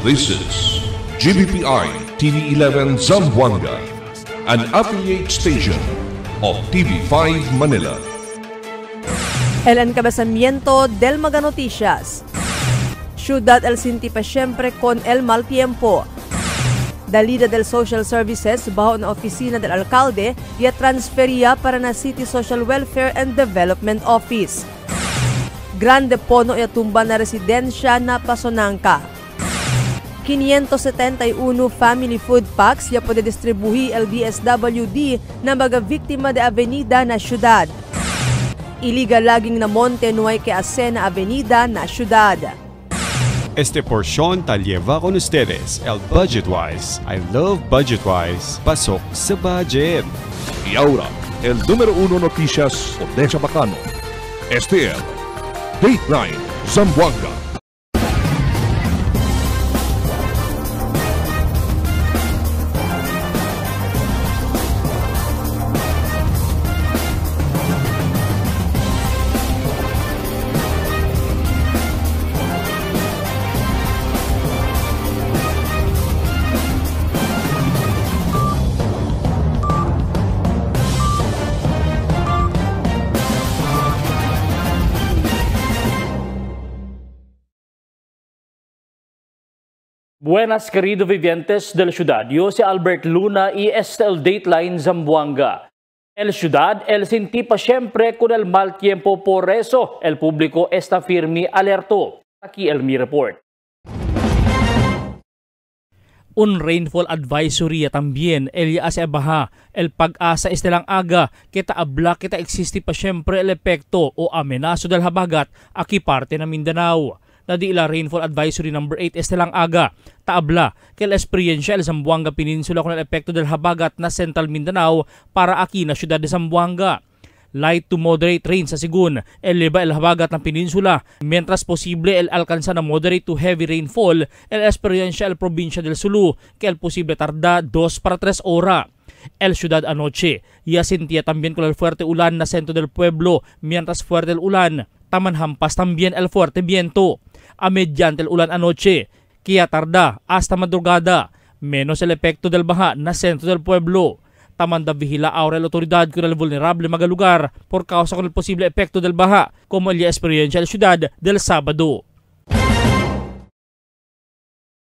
This is GBPI TV11 Zamboanga, an affiliate station of TV5 Manila. El encabezamiento del Mega Noticias. Ciudad El Sinti pa siempre con el mal tiempo. Dalida del Social Services bajo na opisina del alcalde y transfería para na City Social Welfare and Development Office. Grande pono y tumba na residensya na Pasonanca. 571 family food packs ya pwede distribuhi el DSWD na mga biktima de avenida na syudad. Iliga laging na monte nuay que asena avenida na syudad. Este porción tal lleva con ustedes el Budgetwise. I love Budgetwise. Pasok sa budget. Y ahora, el número 1 noticias de Chabacano. Este es Dateline Zamboanga. Buenas querido vivientes de la ciudad, yo si Albert Luna y este el Dateline Zamboanga. El ciudad, el Sinti pa siempre con el mal tiempo, por eso el público está firme alerto. Aquí el mi report. Un rainfall advisory también el hace baha, el pag-asa estelang aga, kita abla kita existe pa siempre el epekto o amenaso del habagat aki parte na Mindanao. Nadila rainfall advisory number 8 estelang aga, taabla, kel eksperyensya el Zamboanga Peninsula con el epekto del habagat na Central Mindanao para aquí na syudad de Zamboanga. Light to moderate rain sa sigun, eleva el habagat ng peninsula, mientras posible el alcanza na moderate to heavy rainfall, el eksperyensya el probinsya del Sulu, que el posible tarda 2 para 3 ora. El ciudad anoche, ya sentía también con el fuerte ulan na centro del pueblo, mientras fuerte el ulan, taman hampas también el fuerte viento. A mediante el ulan anoche, kaya tarda hasta madrugada, menos el epekto del baha na centro del pueblo. Tamanda vigila ahora la autoridad con el vulnerable mga lugar por causa con el posible epekto del baha, como el experiencia del ciudad del Sabado.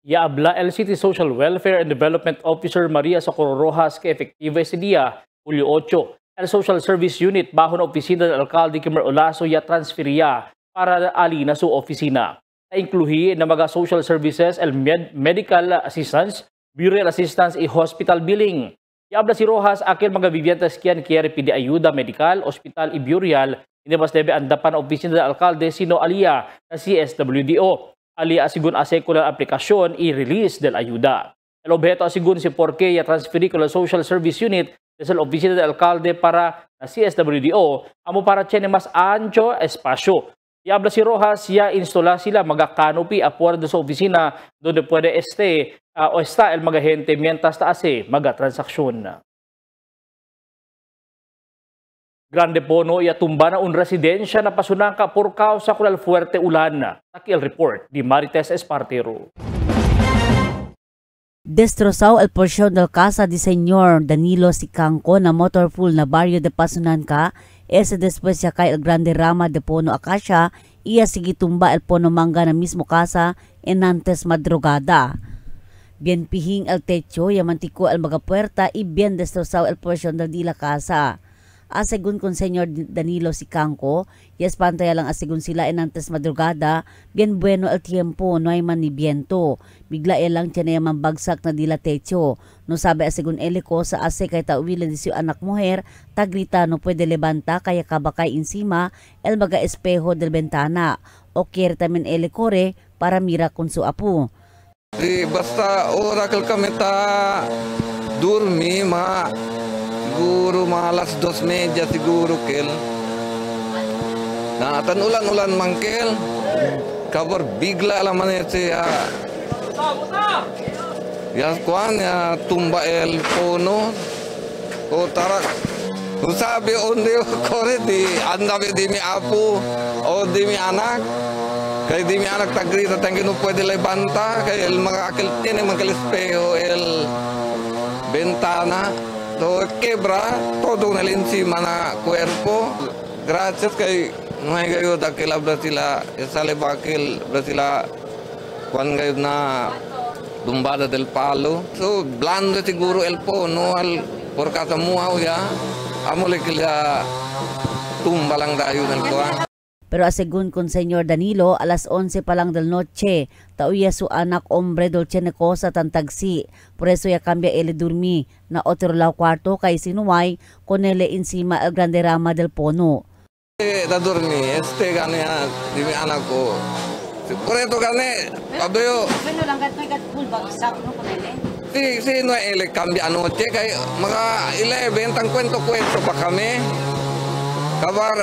Yaabla el City Social Welfare and Development Officer Maria Socorro Rojas que efektiva ese día, Hulyo 8, el Social Service Unit bajo na opisina del alcalde Kimer Olaso ya transferiya para ali na su opisina. Na-incluhi na mga social services, el medical assistance, burial assistance y hospital billing. Yabla si Rojas akil mga vivientes kiyan quiere pide ayuda medical, hospital y burial, hindi mas debe andapan opisina del alcalde sino alia na CSWDO. Alia asigun aseko la aplikasyon y release del ayuda. El objeto asigun si porke ya transferi ko la social service unit desde la opisina del alcalde para na CSWDO, amo para tiene mas ancho espasyo. Yabla si Rojas, ya instala sila mga canopy afuera sa opisina donde puede o está el mga gente mientras taase mga transaksyon. Grande pono ya tumba na un residensya na Pasonanca por causa con el fuerte ulan. Aquí el report de Marites Espartero. Destrozado el porción del casa de Señor Danilo Sicangco na motorpool na barrio de Pasonanca. Ese después ya cae el grande rama de pono acacia y así tumba el pono manga na mismo casa en antes madrugada. Bien pihing el techo y mantico el mga puerta y bien destrozado el porción del de la casa. Asegun con Señor Danilo Sicangco, y espantaya lang asegun sila en antes madrugada, bien bueno el tiempo, no hay man ni viento. Bigla lang tiyan na bagsak na dila techo. No sabi asegun eliko sa ase kay tauwila di si anak muher, tagrita no pwede levanta kaya kabakay insima el mga espejo del bentana. O quiere tamen elikore para mira kun su apu. Basta orakal kami ta durmi ma siguro mga alas 2:30 siguro kel. Natan ulan-ulan mangkel. Kabar bigla laman siya. Ya kuan ya tumba el pono. O tarak. Sabi onde kore di andabe di mi apu o di mi anak. Kaya di mi anak tagrita tangke no pwede levanta, kaya el mga akil tiene mga espejo, el ventana, to quebra todo na encima na cuerpo. Gracias kay no hay gayo dakil abra sila, sale bakil abra sila kwan gayo na tumbada del palo. So blando siguro el pono al por casa muaw ya. Amo le kila tumba lang dayo ng kuwan. Pero asegun kon Senyor Danilo, alas 11 pa lang del noche, tauya su anak hombre dolce na cosa tan tagsi. Por eso ya cambia ele durmi na otro lao kwarto kay sinuway con ele encima el grande rama del pono. Da dormi, gane di mi anak ko. Por eso gane, abyo. Bueno, lang gat full bagsak no con ele. Si no ele cambia anoche kay mga 11 tang kwento pa kami. Kabar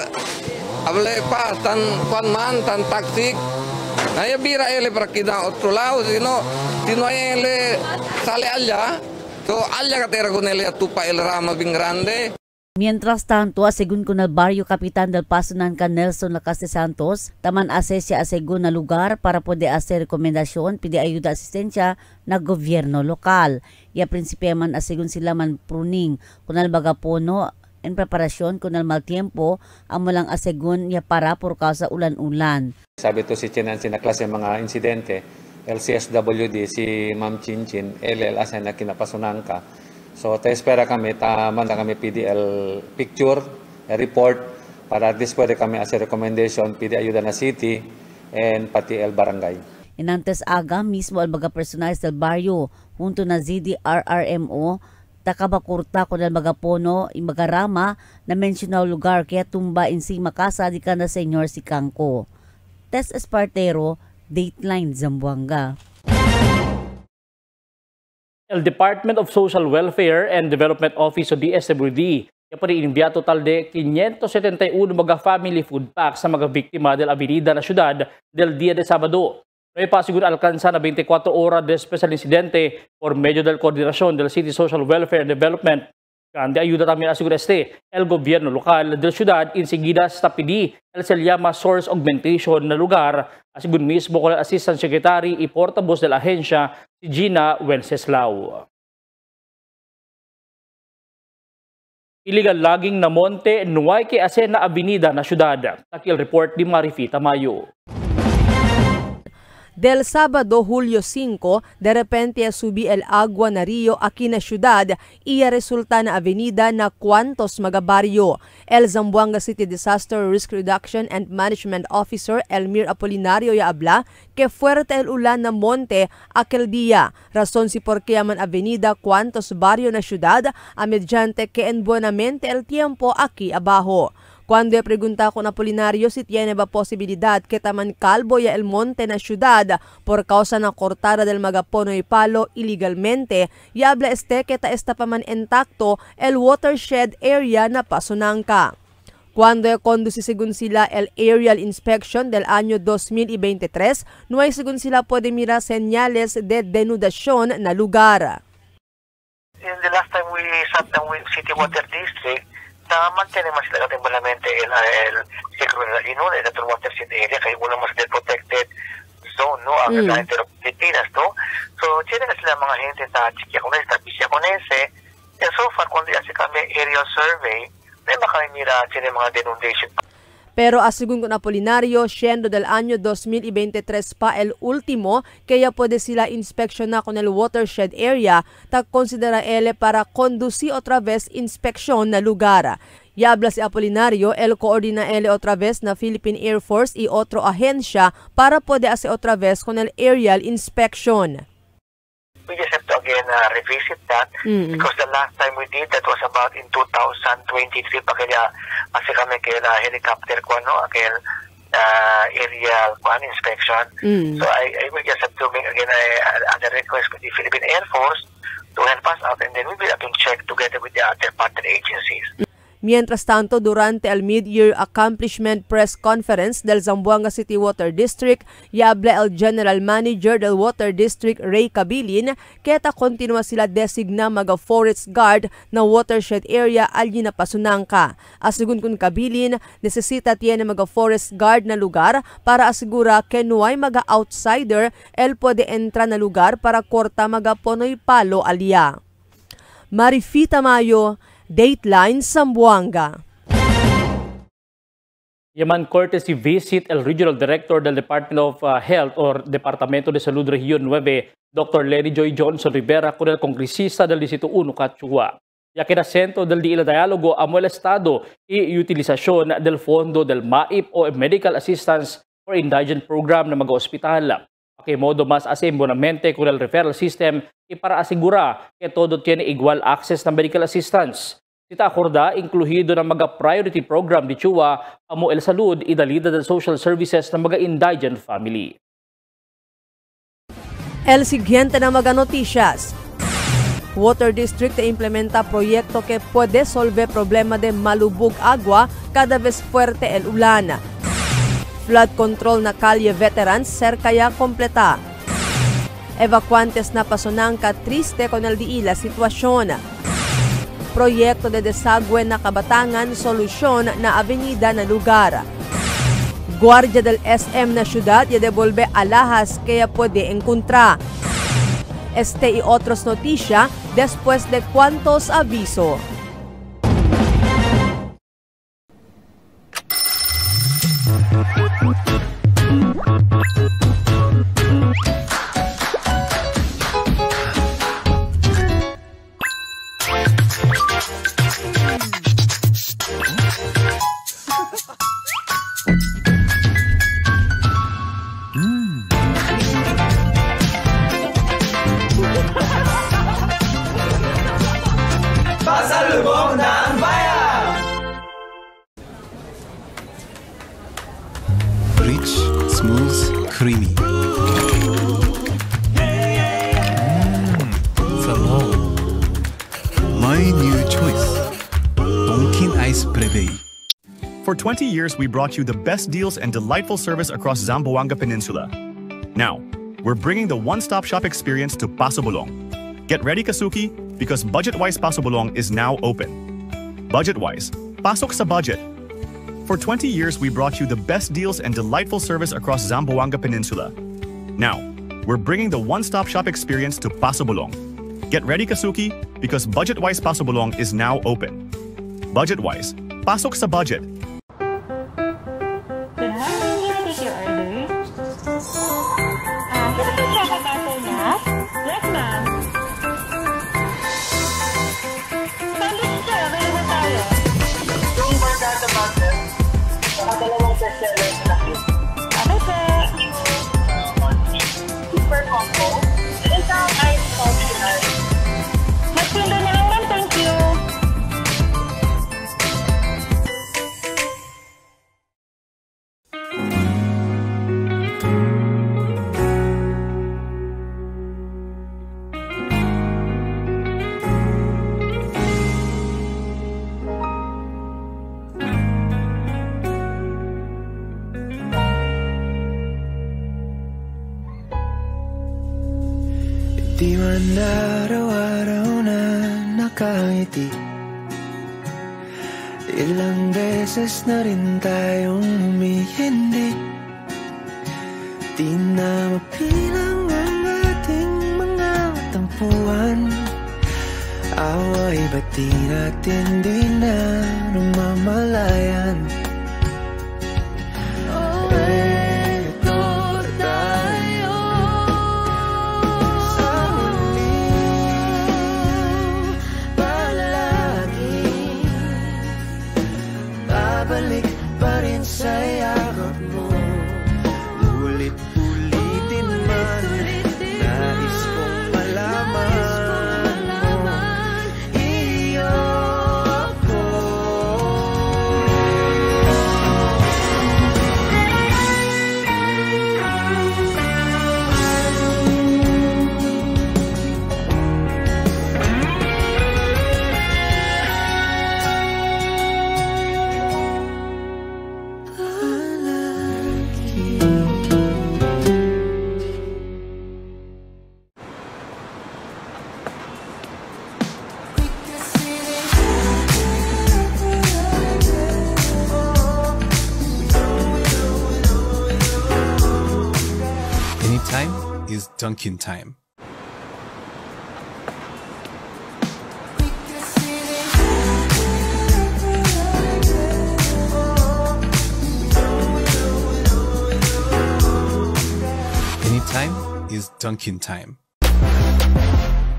hable pa tan kwan man tan taksik. Naya bira ele para kita otro lado, sino ele sale allá. So allá katera con ele tupa el rama bien grande. Mientras tanto, asegun con el barrio Kapitan del Paso Nanca Nelson Lakas de Santos, taman asesya asegun na lugar para pwede hacer rekomendasyon, pide ayuda asistensya na gobyerno lokal. Ya prinsipya man asegun sila man pruning kunal bagapono en preparasyon kunal mal tiempo, amo lang asegun ya para por causa ulan-ulan. Sabi to si Chinansi na klase mga insidente, LCSWD, si Ma'am Chinchin, LLS na kinapasunan ka. So, espera kami, manda kami PDL picture, report, para at least pwede kami as a recommendation, pide ayuda na city, and pati el barangay. Inantes aga, mismo al baga personalis del barrio, junto na ZDRRMO, takabakurta ko ng magapono, imagarama, na mensyonal lugar, kaya tumba encima casa di ka na Senyor si Kangko. Tess Espartero, Dateline Zamboanga. El Department of Social Welfare and Development Office o DSWD kaya pa rin inibya total de 571 mga family food packs sa mga biktima del Avenida na Ciudad del Día de Sabado. May pasigur alcanza na 24 horas de special incidente por medio del Coordinación del City Social Welfare and Development. Kandi ayuda también asigur el gobierno lokal del Ciudad inseguida sa pidi el se llama Source Augmentation na lugar asigur mismo con el Assistant Secretary y portavoz de la agencia si Gina Wenceslao. Illegal logging na monte nuway kay asen na avenida na syudad. Takil report ni Marifita Mayo. Del Sábado, Julio 5, de repente subí el agua na río aquí na ciudad y resulta na avenida na cuantos mga barrio. El Zamboanga City Disaster Risk Reduction and Management Officer Elmir Apolinario ya habla que fuerte el ulan na monte aquel día. Razón si por qué man avenida cuantos barrio na ciudad a mediante que en buenamente el tiempo aquí abajo. Cuando pregunta ko na Apolinario si tiene ba posibilidad que taman calvo ya el monte na ciudad por causa na cortada del magapono y palo ilegalmente, y habla que ta esta pa man intacto el watershed area na Pasunanca. Cuando conduce según sila el aerial inspection del año 2023, no hay según sila pwede mira señales de denudación na lugar. In the last time we sat down with City Water District, mantenemos sila temporalmente el ciclo de la el otro watershed area, kaya una mas protected zone, no? Ang Interop Pilipinas, no? So, tiene sila mga gente na chikya con esta, pisya con ese, and so far, cuando ya se kami aerial survey, may makamimira, tiene mga denudation. Pero asigun con Apolinario, siendo del año 2023 pa el último, kaya pwede sila inspeksyon na con el watershed area, tak konsidera ele para conduci otra vez inspeksyon na lugar. Y habla si Apolinario, el coordina ele otra vez na Philippine Air Force y otro ahensya para pwede hacer otra vez con el aerial inspection. We just have to again revisit that because the last time we did that was about in 2023 pa kaya kasi kami kaya helicopter ko again aerial inspection. So I will just have to make again a request with the Philippine Air Force to help us out, and then we will have to check together with the other partner agencies. Mientras tanto, durante el mid-year accomplishment press conference del Zamboanga City Water District, y habla el General Manager del Water District, Ray Cabilin, keta kontinua sila designa mga forest guard na watershed area alyi na pasunangka. Asugun kun Cabilin, nesesita tiene mga forest guard na lugar para asigura kenuay mga outsider el pwede entra na lugar para korta mga ponoy palo alya. Marifita Mayo, Dateline Zamboanga. Yaman courtesy visit el Regional Director del Department of Health or Departamento de Salud Region 9, Dr. Lenny Joy Johnson Rivera con el congresista del Distrito 1 Cachua. Ya que na centro del diálogo amo el Estado y utilización del fondo del MAIP o Medical Assistance for Indigent Program na mga ospital. Que modo mas asimbonamente con el referral system y para asigura que todo tiene igual access na medical assistance. Sita acorda, incluido ng mga priority program di Chua, amo el salud y dalida del social services ng mga indigent family. El siguiente na mga noticias. Water District implementa proyecto que puede solve problema de malubog agua cada vez fuerte el ulan. Flood control na kalye veterans cerca ya completa. Evacuantes na Pasunangka triste con el la sitwasyon. Proyekto de desagüe na Kabatangan solusyon na avenida na lugar. Guardia del SM na syudad ya devolve alahas kaya puede encontrar. Este y otros noticia después de cuantos aviso. Pasalubong ng bayan! Rich, smooth, creamy. Salon. My new choice. Donkin Ice Prevei. For 20 years, we brought you the best deals and delightful service across Zamboanga Peninsula. Now, we're bringing the one-stop shop experience to Paso Bulong. Get ready, Kasuki, because Budget-Wise Paso Bulong is now open. Budget-Wise, pasok sa budget. For 20 years, we brought you the best deals and delightful service across Zamboanga Peninsula. Now, we're bringing the one-stop shop experience to Paso Bulong. Get ready, Kasuki, because Budget-Wise Paso Bulong is now open. Budget-Wise, pasok sa budget. Yes, ma'am. Sandwich sir, available tayo. Yung Margada Butter, saka dalawang bestseller na cake. Okay, sir. Super combo. And isang ice optional. Magpinda na lang, ma'am. Thank you. Di man araw-araw na nakangiti. Ilang beses na rin tayong humihindi. Di na mapilang ang ating mga tampuhan. Away ba't di natin di na namamalayan? Dunkin' time. Anytime is Dunkin' time.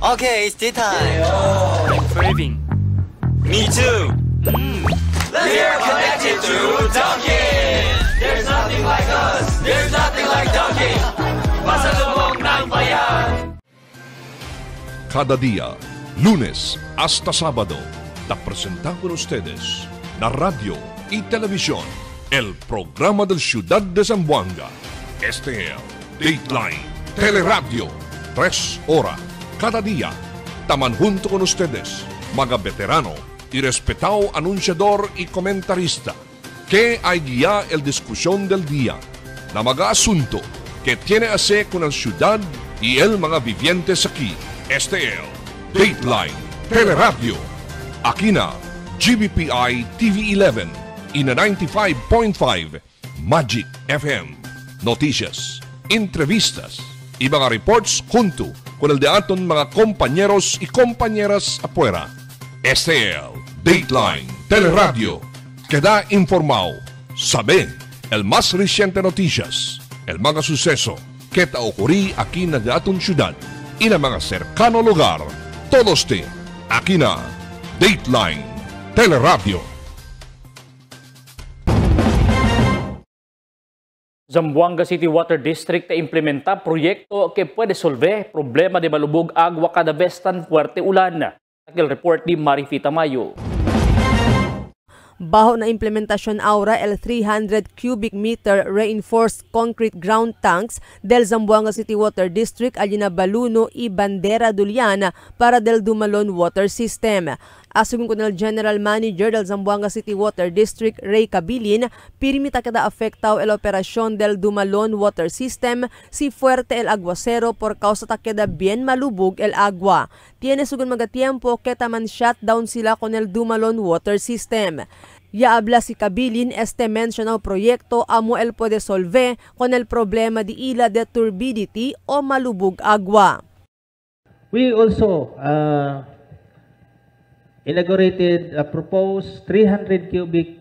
Okay, it's tea time. I'm craving. Me too. Let's get connected to Dunkin'. There's nothing like us. There's nothing like Dunkin'. Pasalubong ng bayan. Cada día, lunes hasta sábado, la presentan con ustedes la radio y televisión, el programa del Ciudad de Zamboanga. Este es Dateline Teleradio, 3 horas cada día. Taman junto con ustedes, mga veterano y respetado anunciador y comentarista, que hay guía el discusión del día, na mga asunto que tiene a hacer con el ciudad y el mga vivientes aquí. Este es Dateline Teleradio, aquí na GBPI TV 11 y na 95.5 Magic FM. Noticias, entrevistas y mga reports junto con el de aton mga compañeros y compañeras afuera. Este es Dateline Teleradio, que da informado, sabe el más reciente noticias, el mga suceso que ta ocurrí aquí na aton ciudad y na mga cercano lugar. Todos te aquí na Dateline Teleradio. Zamboanga City Water District implementa proyekto que puede solver problema de malubog agua cada vez tan fuerte ulan. Takil report ni Marifita Mayo. Baho na implementasyon aura el 300 cubic meter reinforced concrete ground tanks del Zamboanga City Water District alina Baluno y Bandera Duliana para del Dumalon Water System. Asungon ko ng General Manager del Zamboanga City Water District, Ray Cabilin, pirimita kada afectao el operasyon del Dumalon Water System si fuerte el aguacero por causa ta queda bien malubog el agua. Tiene sugon mga tiempo que taman shutdown sila con el Dumalon Water System. Ya habla si Cabilin este mencionado proyecto amo el puede solve con el problema de ila de turbidity o malubog agua. We also inaugurated a proposed 300 cubic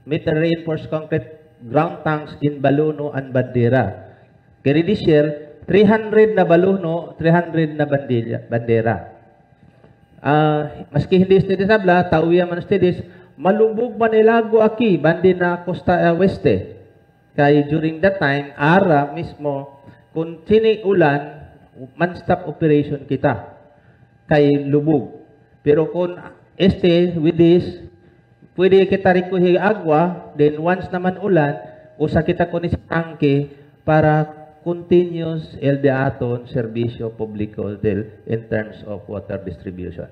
meter reinforced concrete ground tanks in Baluno and Bandera. Kaya this year, 300 na Baluno, 300 na Bandera. Maski hindi ustedes habla, tauya man ustedes, malubog man ilago aki, bandi na Costa Oeste. Kaya during that time, ara mismo, kung sini ulan, man-stop operation kita. Kay lubog. Pero kung with this, pwede kita rikuhi agwa, then once naman ulan, usa kita kunis tangke para continuous el de aton serbisyo publiko in terms of water distribution.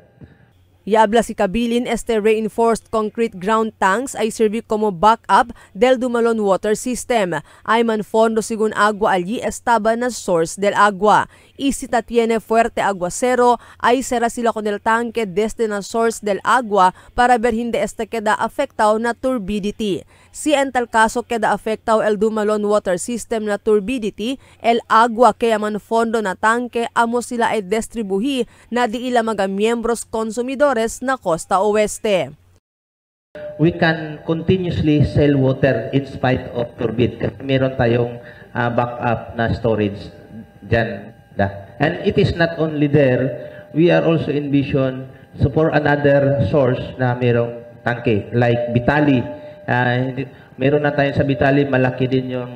Yaabla si Cabilin este reinforced concrete ground tanks ay servi como backup del Dumalon Water System. Ay man fondo sigun agua allí estaba na source del agua. Y si ta tiene fuerte aguacero, ay será sila con el tanque desde na source del agua para ver hindi este queda afectado na turbidity. Si en tal caso queda afectado el Dumalon Water System na turbidity, el agua kaya man fondo na tanque amo sila ay distribuhi na di ila mga miyembros konsumidores na Costa Oeste. We can continuously sell water in spite of turbid. Meron tayong backup na storage dyan. And it is not only there, we are also envision so for another source na merong tanke like Vitali. Meron na tayo sa Vitali, malaki din yung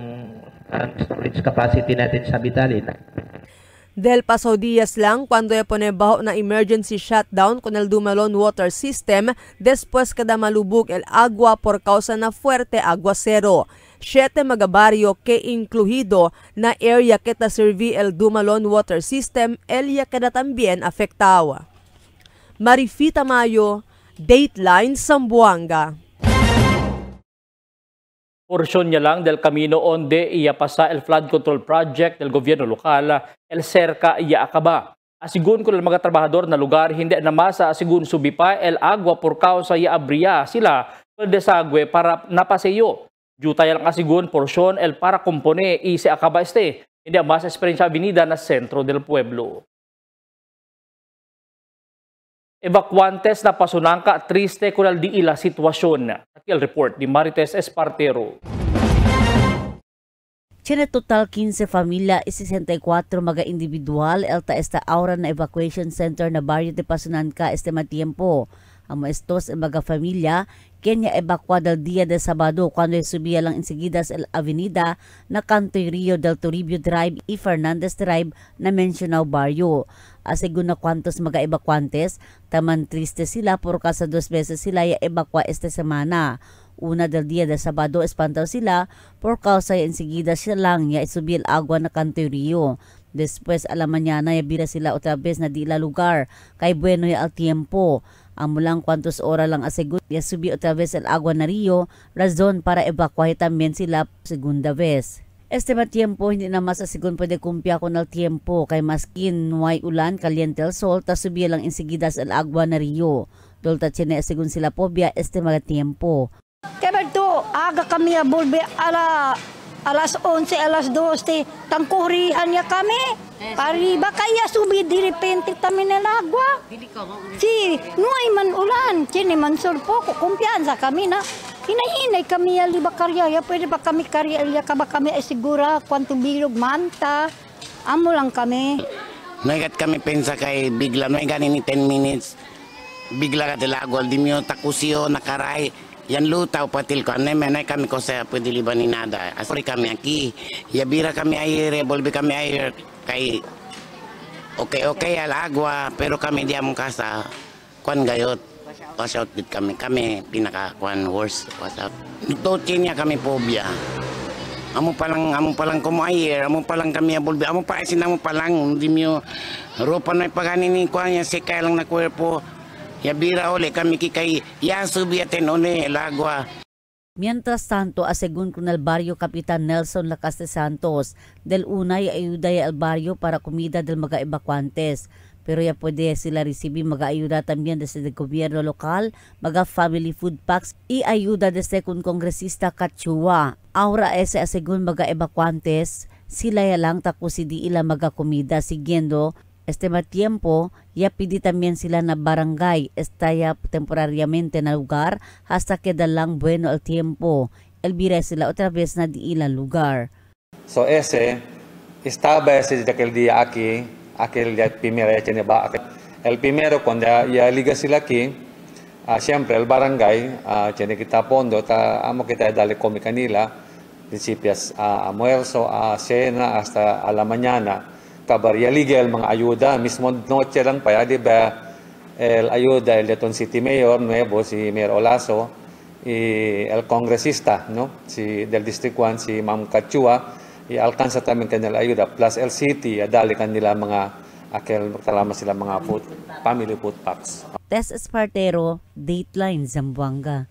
storage capacity natin sa Vitali. Del Paso días lang cuando pone bajo na emergency shutdown con el Dumalon Water System después kada malubog el agua por causa na fuerte aguacero. 7 mga barrio que incluido na area que ta servi el Dumalon Water System area queda también afectado. Marifita Mayo, Dateline Zamboanga. Porsyon niya lang del Camino onde iya pasa el flood control project del gobyerno lokal, el cerca iya akaba. Asigun ko ng mga trabahador na lugar hindi namasa asigun subipa el agua por causa iya abriya sila el desagüe para napaseyo. Juta lang asigun porsyon el para kompone isi akaba este. hindi ang mas Esperanza Avenida na sentro del pueblo. Evacuantes na pasunangka triste kunal di ila sitwasyon. Akil report ni Marites Espartero. Tiene total 15 familia y 64 mga individual elta esta aura na evacuation center na barrio de Pasunanca este matiempo. Amo estos mga familia Kenya evacuada el día de Sabado cuando subía lang enseguida sa avenida na Cantoy Rio del Toribio Drive y Fernandez Drive na mencionado barrio. Asigun na kwantos mga evacuantes, taman triste sila por kasi 2 beses sila ya evacua esta semana. Una del día de Sabado espantaw sila por causa ya enseguida siya lang ya isubil agua na Cantoy Rio. Después a la mañana ya bira sila otra vez na di la lugar kay bueno ya al tiempo. Amo lang cuantos oras lang asegun ya subi otra vez el agua na Rio, razon para evacuar también sila segunda vez. Este tiempo hindi na mas asigun pwede kumpya con el tiempo kay maskin nuay ulan caliente el sol ta subi lang enseguida el agua na Rio. Dolta tiene asigun sila pobia este mga tiempo. Kaya to aga kami volve alas 11, alas 12, tangkurihan niya kami. Pariba kaya subi di repente kami ng agua. Si, nuay man ulan, sini man surpo, kumpiyansa kami na. Hinahinay kami ya liba karya, ya pwede ba kami karya, ya ka ba kami ay sigura, kwanto bilog, manta. Amo lang kami. Noigat kami pensa kay bigla, noy ganin ni 10 minutes. Bigla ka tilagwal, di mo takusyo, nakaray. Yan lutaw patil ko, anay kami ko sa pwede liba ni nada. Asuri kami aki, yabira kami ay revolve kami ay kay okay al agua, pero kami di among kasa, kwan gayot, wash out dit kami pinaka kwan worst, wash out. Nutotin niya kami pobia. Amo palang kumayer, amo palang kami abolbe, amo pa isin amo palang, hindi mo ropa na ipaganin ni kwan niya, sekay lang na kwerpo. Yabira ole kami kikay yasubiaten one el agua. Mientras tanto, asegun con el barrio Kapitan Nelson Lacaste Santos, del unay ayuda al barrio para comida del mga evacuantes. Pero ya puede sila recibir mga ayuda también desde el gobierno local, mga family food packs y ayuda desde con kongresista Kachua. Ahora ese asegun mga evacuantes, sila ya lang takusi di ila mga comida siguiendo. Este tiempo, ya pidi también sila na barangay estaya temporariamente na lugar hasta que dalang bueno el tiempo. Elvira sila otra vez na di ilang lugar. So ese, estaba ese de aquel día aquí, aquel día primero ya tiene ba. El primero cuando ya liga sila aquí, siempre el barangay, tiene kita pondo, amo kita dale come kanila, principias almuerzo, cena, hasta a la mañana. Kabarya liga el mga ayuda, mismo noche lang pa, di ba, el ayuda, el Leton City Mayor nuevo, si Mayor Olaso, y el congresista, ¿no? Si del District 1, si Ma'am Kachua, y alcanza también kanila ayuda, plus el city, dali kanila mga, kalama sila mga food, family food packs. Tess Espartero, Dateline Zamboanga.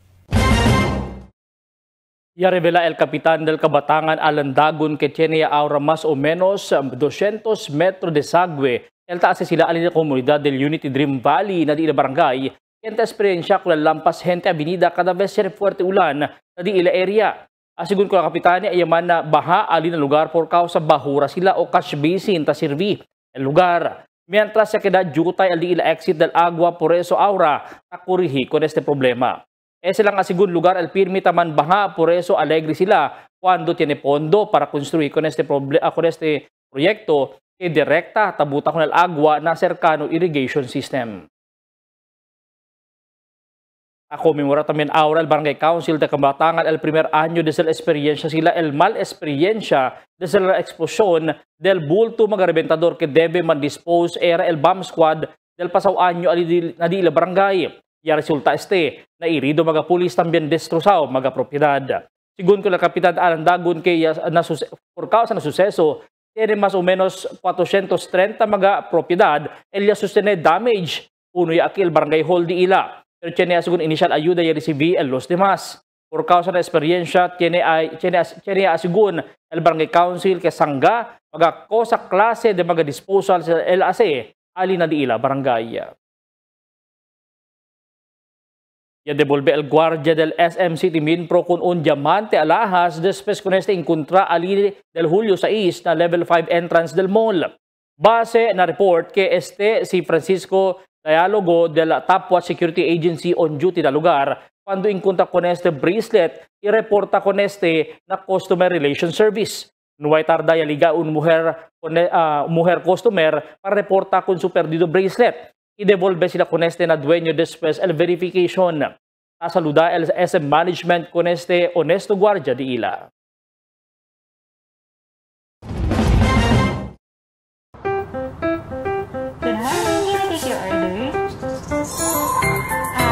Ya revela el Kapitan del Kabatangan Alan Dagun que tiene ahora más o menos 200 metros de sagwe. El taas sila alin na komunidad del Unity Dream Valley na di ila barangay. Kenta eksperyensya kung lampas gente avenida kada vez ser fuerte ulan na di ila area. Asigun ko ang Kapitan ay yaman na baha alin na lugar por causa bahura sila o cash basin ta sirvi el lugar. Mientras sa keda jutay al di ila exit del agua por eso ahora takurihi con este problema. Ese lang asigun lugar el pirmi taman baha, por eso alegre sila cuando tiene pondo para construir con este proyecto que directa tabuta con el agua na cercano irrigation system. Ako memora también ahora el Barangay Council de Kabatangan el primer año desde la experiencia sila el mal experiencia desde la explosión del bulto mga reventador que debe man-dispose era el bomb squad del pasaw año na di ila barangay. Ya resulta na irido mga pulis también destrozado mga propiedad. Sigun ko la Kapitan Alan Dagun que por causa na suceso, tiene más o menos 430 mga propiedad el ya sustene damage. Uno ya aquí el barangay hall di ila. Pero tiene asigun initial ayuda ya recibí el los demás. Por causa na experiencia, tiene asigun el barangay council que sangga mga kosa klase de mga disposal sa LAC ali na di ila barangay. Ya devolve el guardia del SM City Minpro con un diamante alahas después con este encontra ali del Julio 6 na level 5 entrance del mall. Base na report que si Francisco Dialogo del Top Watch Security Agency on duty na lugar cuando encontra con este bracelet y reporta con este na customer relation service. Nuway tarda ya liga un mujer customer para reporta con su perdido bracelet. I-devolve sila con este na dueño después el verification. Saluda el SM Management con este honesto guardia de ila. Good morning, can I take your order?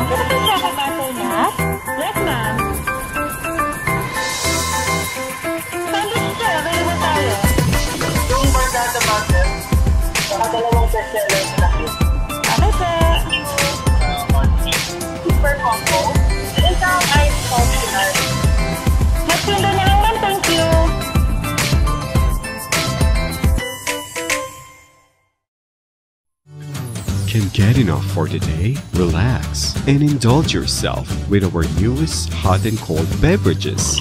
Can I check a butternut? Yes, ma'am. Sandwich sir, available tayo. Yung Bardada Bundle, saka dalawang bestsellers na yun. Okay, sir. Super combo, isang ice coffee at Magsundo na lang, ma'am. Thank you. Can't get enough for today? Relax and indulge yourself with our newest hot and cold beverages.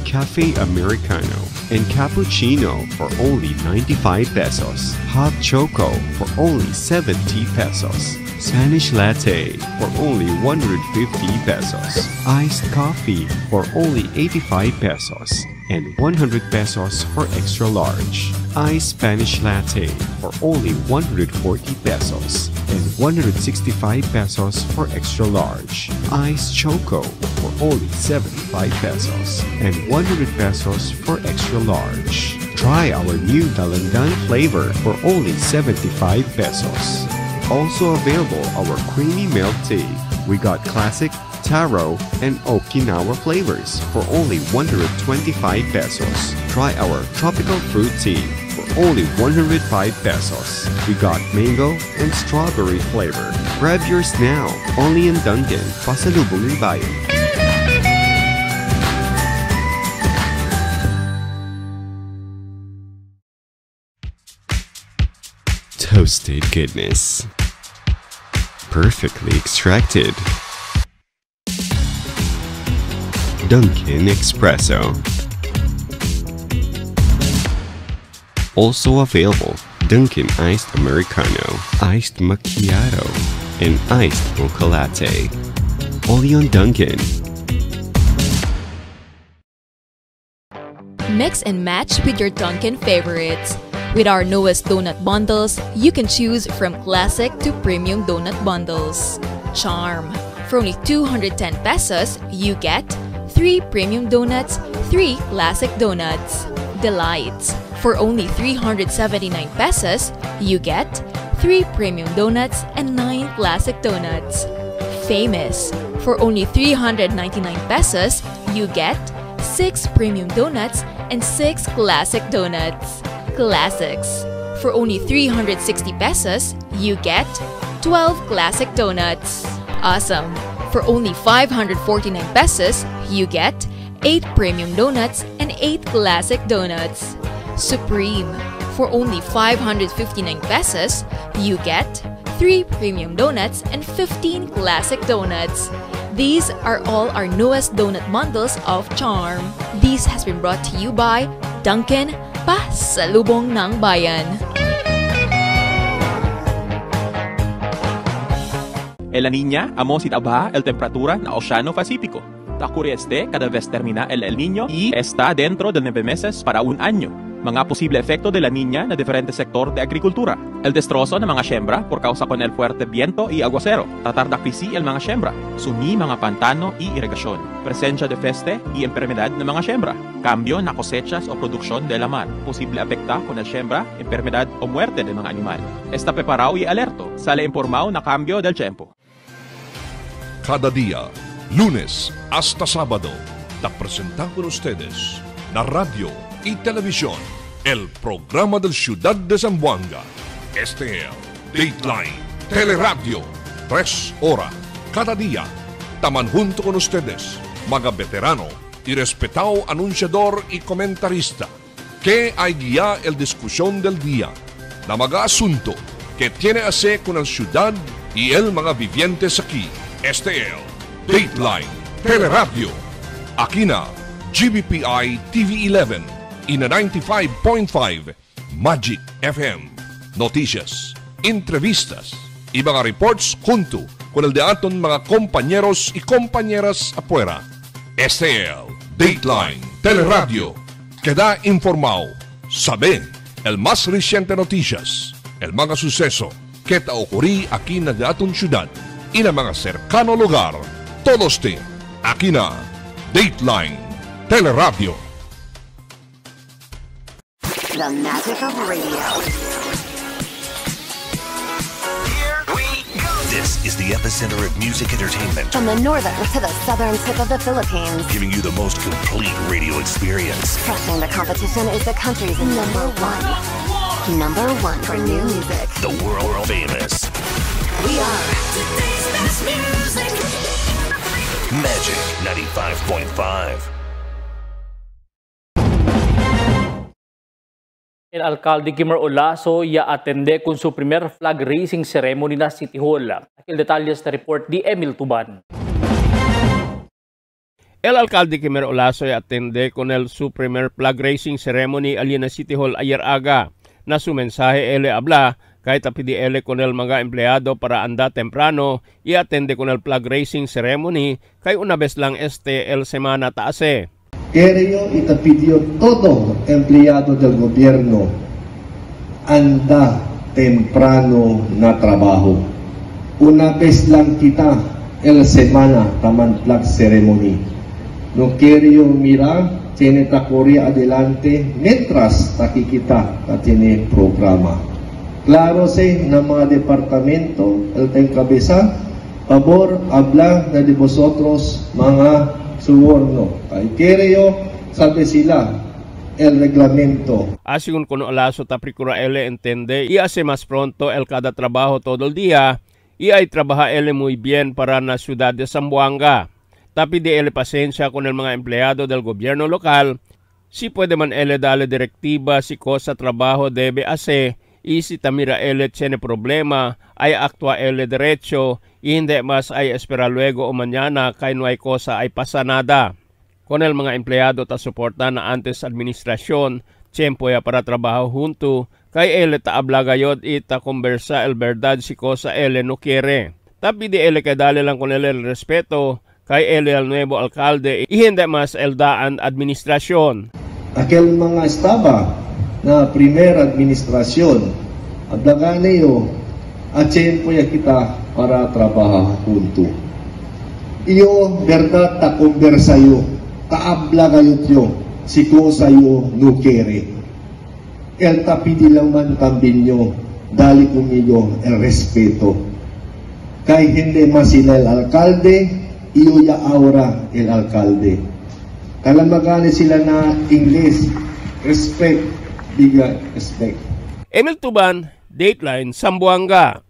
Cafe Americano and Cappuccino for only 95 pesos. Hot Choco for only 70 pesos. Spanish Latte for only 150 pesos. Iced Coffee for only 85 pesos. And 100 pesos for extra large. Iced Spanish Latte for only 140 pesos. And 165 pesos for extra large. Iced Choco for only 75 pesos. And 100 pesos for extra large. Try our new Dalandan flavor for only 75 pesos. Also available our creamy milk tea. We got classic, taro, and Okinawa flavors for only 125 pesos. Try our tropical fruit tea for only 105 pesos. We got mango and strawberry flavor. Grab yours now, only in Dunkin', Pasalubong ng Bayan. Toasted goodness. Perfectly extracted. Dunkin' Espresso. Also available, Dunkin' Iced Americano, Iced Macchiato, and Iced Mocha Latte. Only on Dunkin'. Mix and match with your Dunkin' favorites. With our newest donut bundles, you can choose from classic to premium donut bundles. Charm. For only 210 pesos, you get 3 premium donuts, 3 classic donuts. Delights. For only 379 pesos, you get 3 premium donuts and 9 classic donuts. Famous. For only 399 pesos, you get 6 premium donuts and 6 classic donuts. Classics. For only 360 pesos, you get 12 classic donuts. Awesome. For only 549 pesos, you get 8 premium donuts and 8 classic donuts. Supreme. For only 559 pesos, you get 3 premium donuts and 15 classic donuts. These are all our newest donut bundles of Charm. This has been brought to you by Dunkin', Pasalubong ng Bayan. El La Niña amo sitabaja el temperatura na Oceano Pacífico. Ocurre cada vez termina el Niño y está dentro de 9 meses para un año. Mga posible efecto de La Niña na diferente sector de agrikultura. El destrozo ng mga siembra por causa con el fuerte viento y aguacero. Tratar de krisi el mga siembra. Sumi mga pantano y irrigasyon. Presencia de peste y enfermedad ng mga siembra. Cambio na cosechas o produksyon de la mar. Posible afecta con el siembra, enfermedad o muerte de mga animal. Está preparado y alerto. Sale informado na cambio del tiempo. Cada día, lunes hasta sábado, te presentamos con ustedes la radio y televisión, el programa del Ciudad de Zamboanga. Este es Dateline Teleradio, 3 horas cada día. Taman junto con ustedes, mga veterano y respetado anunciador y comentarista, que hay guía el discusión del día, la mga asunto que tiene a hacer con la ciudad y el mga vivientes aquí, STL, Dateline, Teleradio, aquí na, GBPI TV11, ina 95.5, Magic FM, noticias, entrevistas, y mga reports junto con el de aton mga compañeros y compañeras afuera. STL, Dateline, Teleradio, queda informado, sabe, el más reciente noticias, el mga suceso que ta ocurrí aquí na de aton ciudad y na mga cercano lugar, todos de aquí na, Dateline, Teleradio. The magic of radio. This is the epicenter of music entertainment. From the northern to the southern tip of the Philippines. Giving you the most complete radio experience. Crushing the competition is the country's number one. Number one for new music. The world famous. We are today's best music. Magic 95.5. El alcalde Kimmer Olaso ya atende con su primer flag raising ceremony na City Hall. Aquel detalles na report di Emil Tuban. El alcalde Kimmer Olaso ya atende con su primer flag raising ceremony alina City Hall ayer aga. Na su mensaje ele habla kahit apidi ele con el mga empleyado para anda temprano y atende con el flag raising ceremony kay una vez lang el semana taase. Querido y te pidió todo empleado del gobierno anda temprano na trabajo. Una vez lang kita el semana taman flag ceremony. No querido mira, tiene ta Korea adelante mientras takikita ta tiene programa. Claro se na mga departamento el tem cabeza, favor habla na de vosotros mga suborno. Kay Querido, sabi sila, el reglamento. Asigún con Olaso ta procura ele entende y hace más pronto el cada trabajo todo el día y ay trabaja ele muy bien para la ciudad de Zamboanga. Tapi de ele pasensya con el mga empleyado del gobierno local, si puede man ele dale direktiba si cosa trabajo debe hacer y si tamira ele tiene problema ay actúa ele derecho y hindi mas ay espera luego o mañana kay no ay cosa ay pasa nada. Con el mga empleyado ta suporta na antes administrasyon, tiempo ya para trabajo junto, kay ele ta habla gayod y ta conversa el verdad si cosa ele no quiere. Tapi di ele kay dale lang con ele el respeto, kay ele el nuevo alcalde y hindi mas el daan administrasyon. Aquel mga estaba na primer administrasyon, hablagan niyo, at tiempo ya kita para trabajar junto. Iyo, verdad, ta conversa yo, taabla kayot yo, si cosa yo no quiere. El tapidi lang man tambin nyo, dali kumiyo el respeto. Kay hindi masila el alcalde, iyo ya ahora el alcalde. Kalamagani sila na English, respect, bigay respect. Emil Tuban, Dateline, Zamboanga.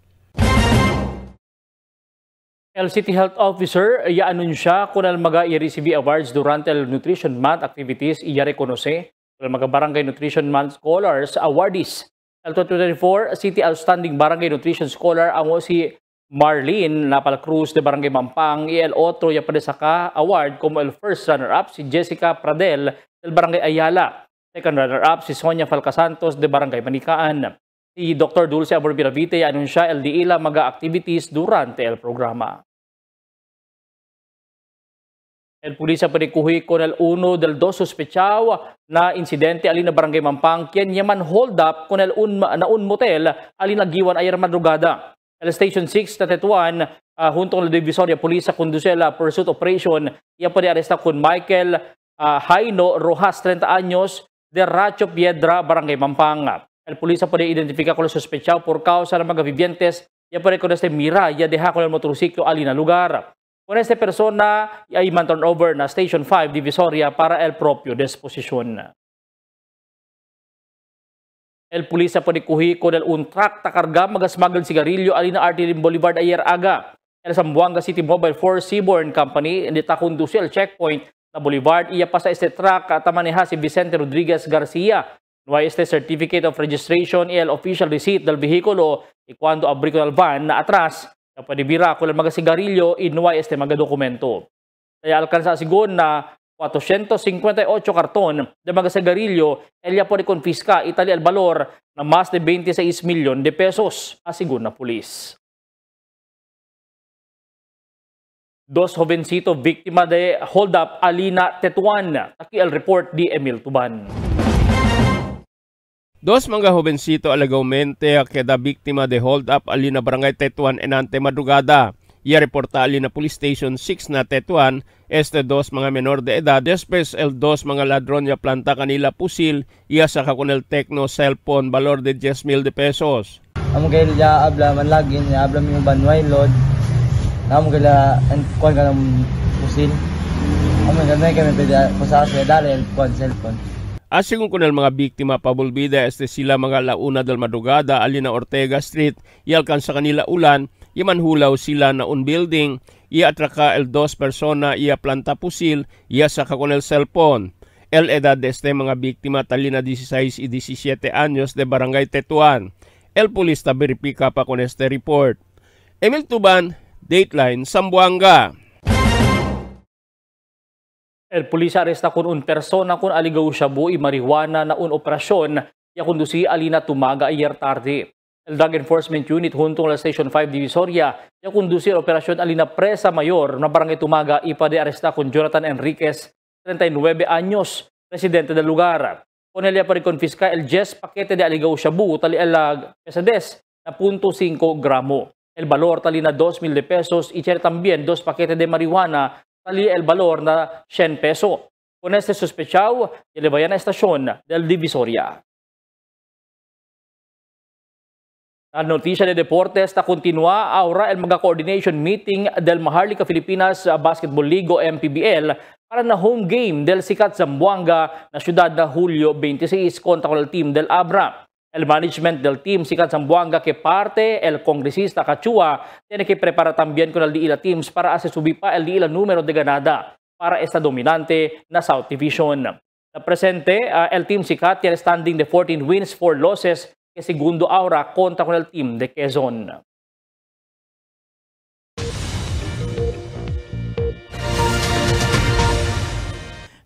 El City Health Officer ya anunsya kung al mga i-receive awards durante el Nutrition Month activities iya reconoce el mga Barangay Nutrition Month Scholars awardees. El 2024 City Outstanding Barangay Nutrition Scholar ang si Marlene Napalcruz de Barangay Mampang y el otro ya padesaka award como el first runner-up si Jessica Pradel del Barangay Ayala. Second runner-up si Sonia Falcasantos de Barangay Manikaan. Si Dr. Dulce Aborbiravite anunsya el diila mga activities durante el programa. El pulisya panikuhi con el uno del dos sospechaw na insidente alin na Barangay Mampang kien yaman hold up con el un motel alin nagiwan ayer madrugada. El Station 6 na Tetuan junto con la Divisoria Police conduce la pursuit operation iya pa aresta con Michael Jaino Rojas 30 años de Racho Piedra Barangay Mampang. El pulisya puede identificar con el sospechado por causa de mga vivientes ya puede con este mira ya deja con el motorciclo alin na lugar. Con esta persona ay man turn over na Station 5 Divisoria para el propio disposición. El pulisya puede kuhi con el un truck takarga magasmagel sigarilyo alin na Artilim Boulevard ayer aga. El Zamboanga City Mobile Force Seaborne Company hindi ta conduce el checkpoint na Boulevard iya pa sa este truck tamaneha si Vicente Rodriguez Garcia. No hay este certificate of registration y el official receipt del vehículo y cuando abrí con el van na atras Pwede bira kung mga sigarilyo, inuway este mga dokumento. Kaya alkansa sigon na 458 karton de mga sigarilyo, elya po konfiska itali al valor na mas de 26 milyon de pesos, asigon na pulis. Dos jovencito biktima de hold up Alina Tetuan, taki el report di Emil Tuban. Dos mga jovensito alagawmente queda biktima de hold up Alina Barangay Tetuan enante madrugada. Ia reporta Alina Police Station 6 na Tetuan, este dos mga menor de edad, después el dos mga ladron ya planta kanila pusil, ia saka con el Tecno cellphone valor de 10,000 de pesos. Amo kay ya abla man lagin, ya abla mi banway load. Amo kay la kuan ka ng pusil. Amo kay kami pwede pasasa dali el cellphone. Asigon con el mga biktima pabulbida este sila mga launa del madrugada Alina Ortega Street, i alcanza kanila ulan, imanhulaw sila na un building, ia atraka el dos persona, ia planta pusil, ia saka con el cellphone. El edad de este mga biktima talina 16 y 17 años de Barangay Tetuan. El pulista verifika pa con este report. Emil Tuban, Dateline, Zamboanga. El pulis aresta kun un persona kun aligaw shabu i marijuana na un operasyon ya kundusi Alina Tumaga ayer tarde. El Drug Enforcement Unit huntong la Station 5 Divisoria ya kundusi operasyon Alina Presa Mayor na Barangay Tumaga ipade aresta kun Jonathan Enriquez, 39 años, residente del lugar. Con ella pa reconfisca el 10 paquete de aligaw shabu tali el pesadez na 0.5 gramo. El valor tali na 2,000 de pesos y también 2 paquete de marijuana tali el valor na 100 peso. Con este sospechado, llevayan a estasyon del Divisoria. La noticia de deportes na continua ahora el mga coordination meeting del Maharlika Filipinas Basketball League o MPBL para na home game del sikat Zamboanga na siyudad na Hulyo 26 contra con el team del Abra. El management del team sikat Zamboanga que parte el congresista Cachua tiene que preparar también con el Diila teams para hacer subir pa el Diila número de ganada para esta dominante na South Division. Na presente, el team sikat tiene standing de 14 wins, 4 losses que segundo ahora contra con el team de Quezon.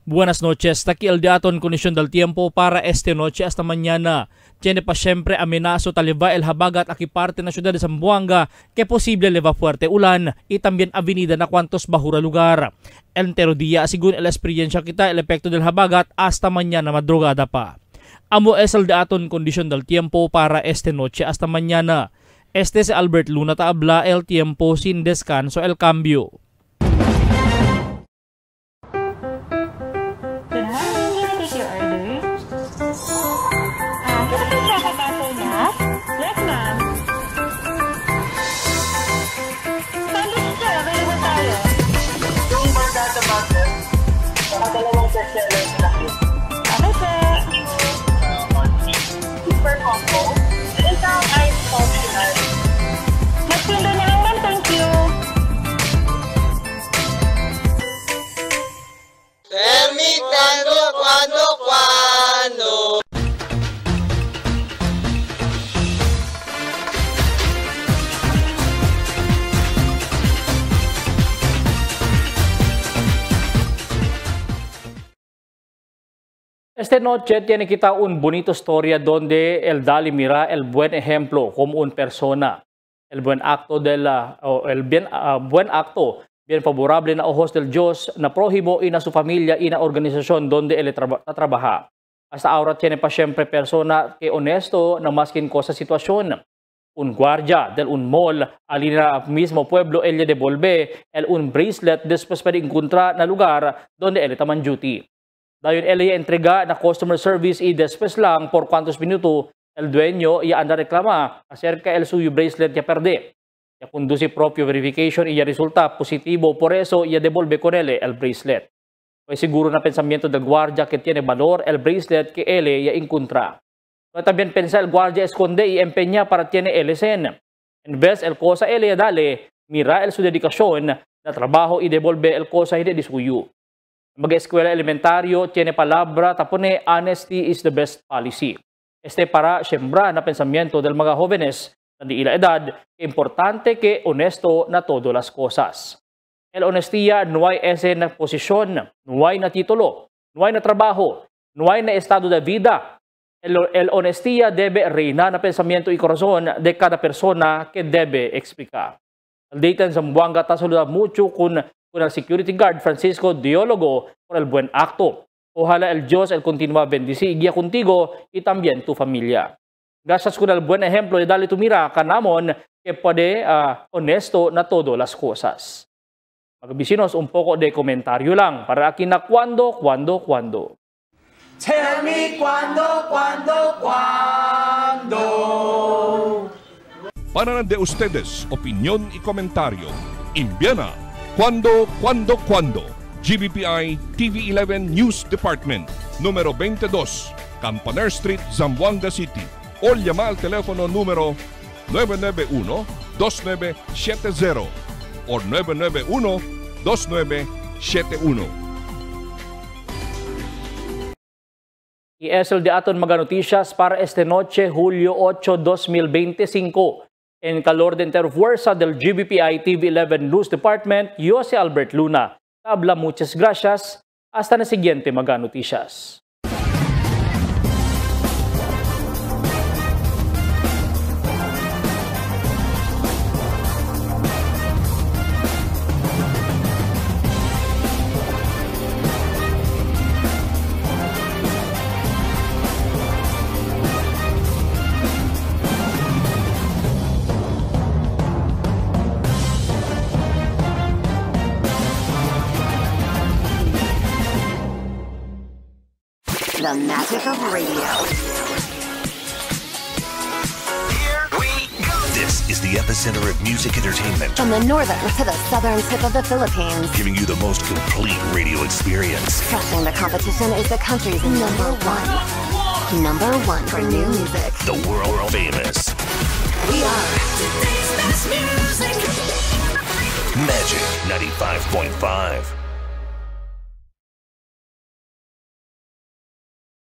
Buenas noches, aquí el daton condición del tiempo para esta noche hasta mañana. Tiene pa siempre amenazo taliba el habagat aquí parte na ciudad de Zamboanga que posible leva fuerte ulan y también avenida na cuantos bahura lugar. Entero día según el experiencia kita el epekto del habagat hasta mañana madrugada pa. Amo es el daton condición del tiempo para esta noche hasta mañana. Este es Albert Luna Taabla, el tiempo sin descanso, el cambio. Dalawang bestseller na yun. Ano po? Super combo. Isang ice popular. Magpindo na lang, thank you. Permitando cuando. Esta noche tiene kita un bonito historia donde el Dali mira el buen ejemplo como una persona, el buen acto buen acto bien favorable na ojos del Diyos na prohibo y na su familia y na organisasyon donde él trabaja. Hasta ahora tiene pa siempre persona que honesto na maskin ko sa sitwasyon. Un guardia del un mall, alina mismo pueblo, él le devolve el un bracelet después para encontrar na lugar donde él taman duty. Dayon él entrega na customer service y después lang por cuantos minuto el dueño ya anda reklama acerca el suyo bracelet ya perde. Ya conduce propio verification y ya resulta positivo, por eso ya devolve con él el bracelet. Pues seguro na pensamiento del guardia que tiene valor el bracelet que él ya encontra. No también pensa el guardia esconde y empeña para tiene él sen. En vez el cosa él ya dale, mira el su dedicación na trabajo y devolve el cosa hindi di suyo. Mag-eskwela elementaryo tiene palabra tapone honesty is the best policy. Este para siembra na pensamiento del mga jóvenes Hindi ila edad, importante que honesto na todo las cosas. El honestía no hay ese na posisyon, no hay na titulo, no hay na trabajo, no hay na estado de vida. El honestía debe reinar na pensamiento y corazón de cada persona que debe explicar. El data en Zamboanga ta saluda mucho con el security guard Francisco Diólogo por el buen acto. Ojalá el Dios el continúa bendecir y guía contigo y también tu familia. Gracias con el buen ejemplo de Dali Tumira kanamon que puede honesto na todo las cosas. Magbisinos un poco de comentario lang para akin na cuando. Tell me cuando. Para de ustedes, opinión y comentario. Envíana cuando. GBPI TV11 News Department, número 22, Campaner Street, Zamboanga City. O llama al teléfono número 991-2970 o 991-2971. Y es el de aton mga noticias para este noche, Julio 8, 2025. En calor de interfuerza del GBPI TV11 News Department, yo si Albert Luna. Habla, muchas gracias. Hasta na siguiente mga noticias. The magic of radio. This is the epicenter of music entertainment. From the northern to the southern tip of the Philippines. Giving you the most complete radio experience. Crushing the competition is the country's number one. Number one for new music. The world famous. We are today's best music. Magic 95.5.